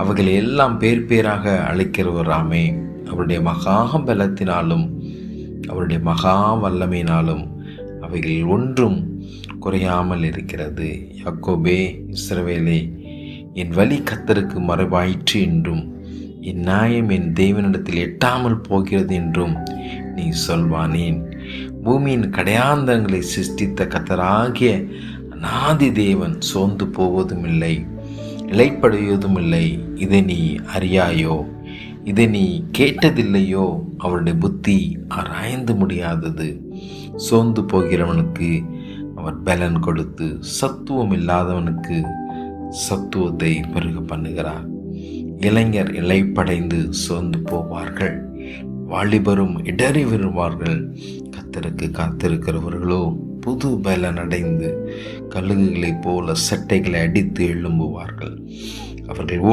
அவைகளை எல்லாம் பேர் பேராக அழைக்கிறவராமே. அவருடைய மகா பலத்தினாலும் அவருடைய மகா வல்லமையினாலும் அவைகள் ஒன்றும் குறையாமல் இருக்கிறது. யாக்கோபே, இஸ்ரவேலே, என் வழி கர்த்தருக்கு மறைவாயிற்று என்றும் என் நியாயம் என் தேவனிடத்தில் எட்டாமல் போகிறது என்றும் நீ சொல்வானேன். பூமியின் கடையாந்தங்களை சிருஷ்டித்த கர்த்தராகிய அநாதி தேவன் சோர்ந்து போவதும் இல்லை, இளைப்படைவதும் இல்லை. இதை நீ அறியாயோ? இதை நீ கேட்டதில்லையோ? அவருடைய புத்தி ஆராய்ந்து முடியாதது. சோர்ந்து போகிறவனுக்கு அவர் பலன் கொடுத்து சத்துவம் இல்லாதவனுக்கு சத்துவத்தை பெருக பண்ணுகிறார். இளைஞர் இளைப்படைந்து சோர்ந்து போவார்கள், வாலிபரும் இடறி வருவார்கள். கர்த்தருக்கு காத்திருக்கிறவர்களோ புது பலன் அடைந்து கழுகுகளைப் போல சட்டைகளை அடித்து எழும்புவார்கள். அவர்கள்